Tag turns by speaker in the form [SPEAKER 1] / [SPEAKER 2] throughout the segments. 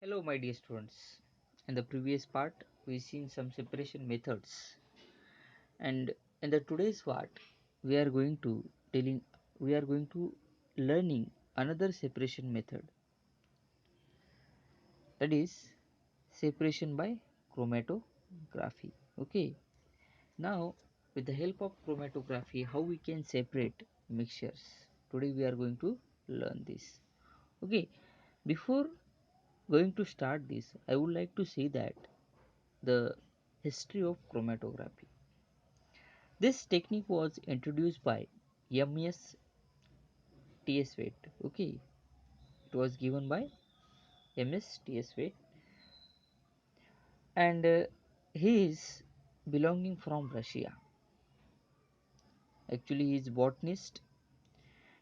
[SPEAKER 1] Hello, my dear students. In the previous part, we seen some separation methods, and in the today's part, we are going to telling we are going to learning another separation method, that is separation by chromatography. Okay. Now, with the help of chromatography, how we can separate mixtures? Today we are going to learn this. Okay. Before going to start this, I would like to say that the history of chromatography. This technique was introduced by M.S. T.S. Wade. Okay, it was given by M.S. T.S. Wade, and he is belonging from Russia. Actually, he is botanist,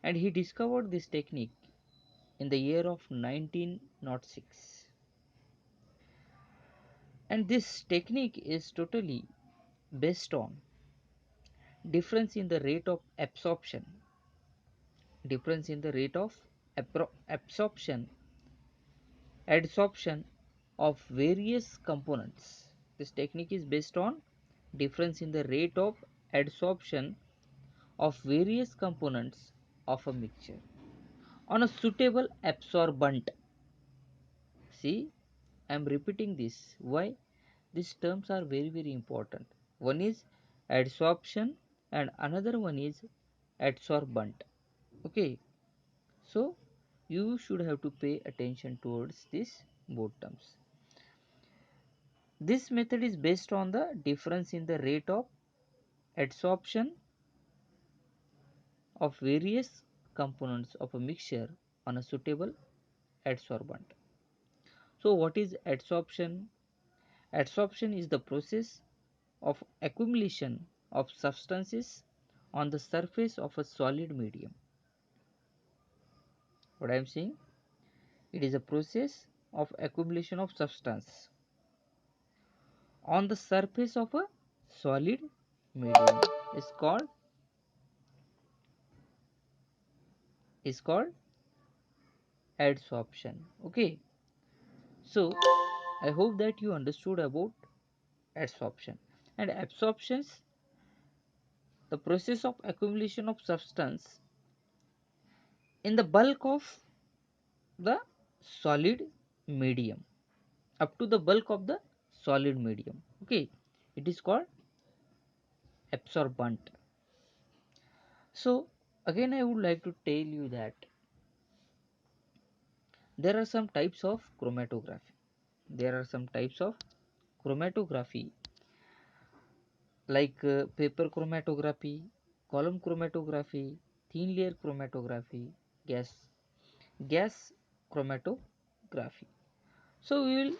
[SPEAKER 1] and he discovered this technique in the year of 1906. And this technique is totally based on difference in the rate of absorption, difference in the rate of absorption adsorption of various components. This technique is based on difference in the rate of adsorption of various components of a mixture on a suitable absorbent. See, I am repeating this. Why? These terms are very important. One is adsorption and another one is adsorbent. Okay, so you should have to pay attention towards these both terms. This method is based on the difference in the rate of adsorption of various components of a mixture on a suitable adsorbent. So what is adsorption? Adsorption is the process of accumulation of substances on the surface of a solid medium. What I am saying? It is a process of accumulation of substance on the surface of a solid medium is called adsorption. Okay, so I hope that you understood about adsorption. And absorptions, the process of accumulation of substance in the bulk of the solid medium, up to the bulk of the solid medium. Okay, it is called absorbent. So again, I would like to tell you that there are some types of chromatography. There are some types of chromatography like paper chromatography, column chromatography, thin layer chromatography, gas chromatography. So we will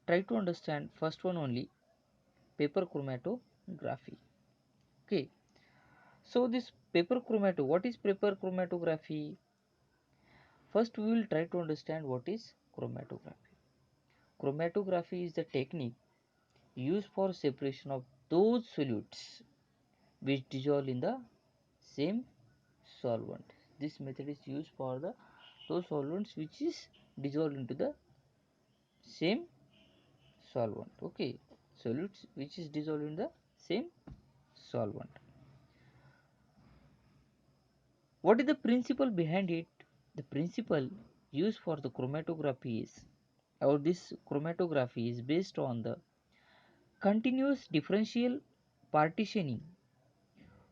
[SPEAKER 1] try to understand first one only, paper chromatography. Okay. So this what is paper chromatography? First we will try to understand what is chromatography. Chromatography is the technique used for separation of those solutes which dissolve in the same solvent. This method is used for the those solvents which is dissolved into the same solvent. Okay, solutes which is dissolved in the same solvent. What is the principle behind it? The principle used for the chromatography is, or this chromatography is based on the continuous differential partitioning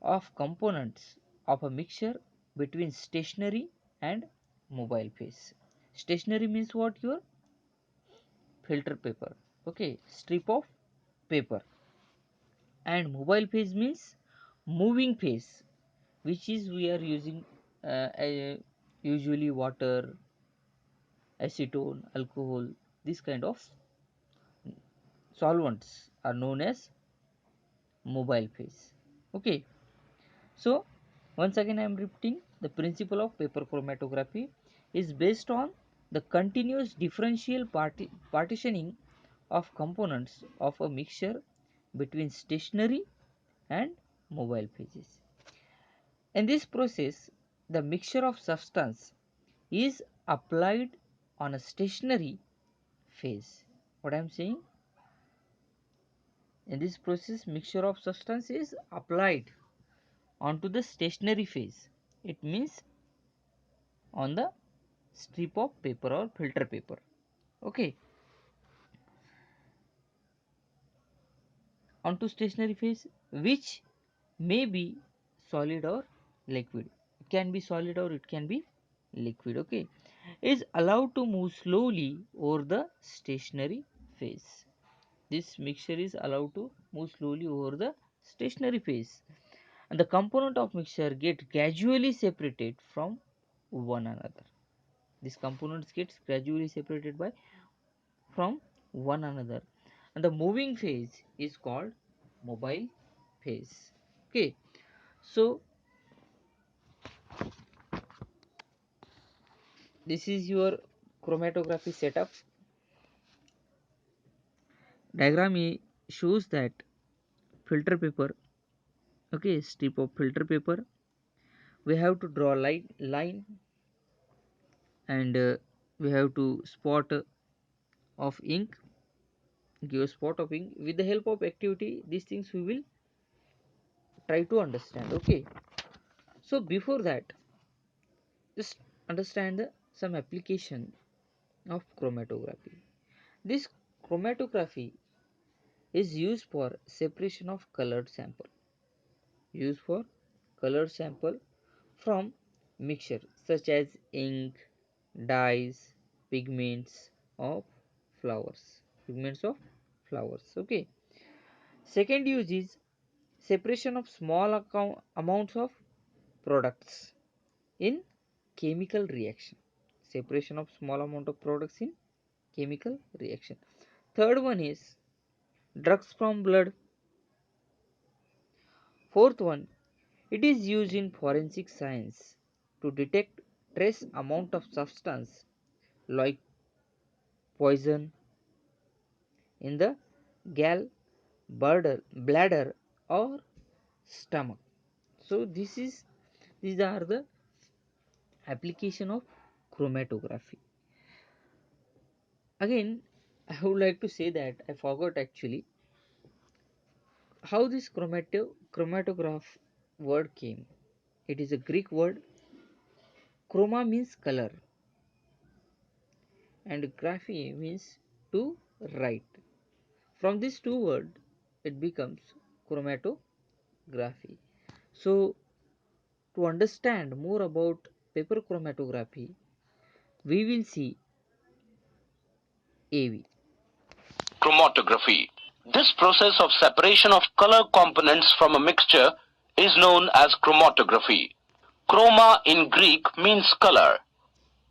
[SPEAKER 1] of components of a mixture between stationary and mobile phase. Stationary means what? Your filter paper, okay, strip of paper. And mobile phase means moving phase, which is we are using usually water, acetone, alcohol. This kind of solvents are known as mobile phase. Okay, so once again I am repeating, the principle of paper chromatography is based on the continuous differential partitioning of components of a mixture between stationary and mobile phases. In this process, the mixture of substance is applied on a stationary phase. What I am saying? In this process, mixture of substance is applied onto the stationary phase. It means on the strip of paper or filter paper. Okay. Onto stationary phase, which may be solid or liquid. It can be solid or it can be liquid. Okay, is allowed to move slowly over the stationary phase. This mixture is allowed to move slowly over the stationary phase, and the component of mixture get gradually separated from one another. These components get gradually separated by from one another, and the moving phase is called mobile phase. Okay, so this is your chromatography setup. Diagram shows that filter paper, okay, strip of filter paper, we have to draw line, and we have to spot of ink, give a spot of ink. With the help of activity, these things we will try to understand. Okay, so before that, just understand some application of chromatography. This chromatography is used for separation of colored sample, used for colored sample from mixture such as ink, dyes, pigments of flowers, pigments of flowers. Okay, second use is separation of small amounts of products in chemical reaction, separation of small amount of products in chemical reaction. Third one is drugs from blood. Fourth one, it is used in forensic science to detect trace amount of substance like poison in the bladder or stomach. So these are the application of chromatography. Again, I would like to say that I forgot actually how this chromatograph word came. It is a Greek word. Chroma means color and graphy means to write. From these two words, it becomes chromatography. So, to understand more about paper chromatography, we will see AV.
[SPEAKER 2] Chromatography. This process of separation of color components from a mixture is known as chromatography. Chroma in Greek means color.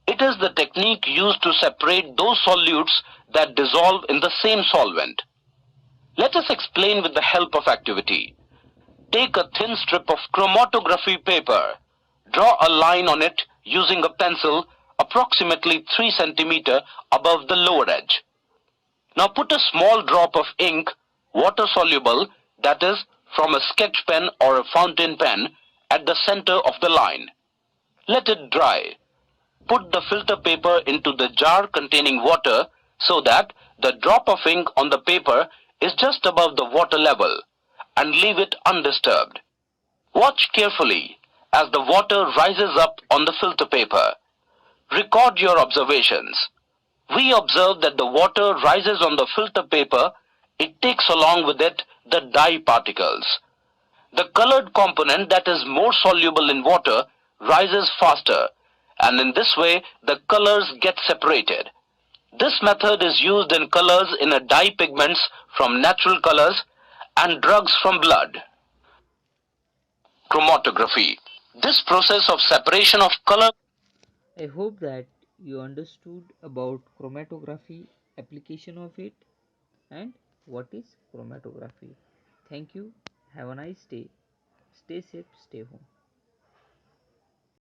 [SPEAKER 2] It is the technique used to separate those solutes that dissolve in the same solvent. Let us explain with the help of activity. Take a thin strip of chromatography paper. Draw a line on it using a pencil approximately 3 cm above the lower edge. Now put a small drop of ink, water soluble, that is, from a sketch pen or a fountain pen, at the center of the line. Let it dry. Put the filter paper into the jar containing water so that the drop of ink on the paper is just above the water level, and leave it undisturbed. Watch carefully as the water rises up on the filter paper. Record your observations. We observe that the water rises on the filter paper. It takes along with it the dye particles. The colored component that is more soluble in water rises faster, and in this way the colors get separated. This method is used in colors in a dye pigments from natural colors and drugs from blood. Chromatography. This process of separation of color.
[SPEAKER 1] I hope that you understood about chromatography, application of it, and what is chromatography. Thank you. Have a nice day. Stay safe, stay home.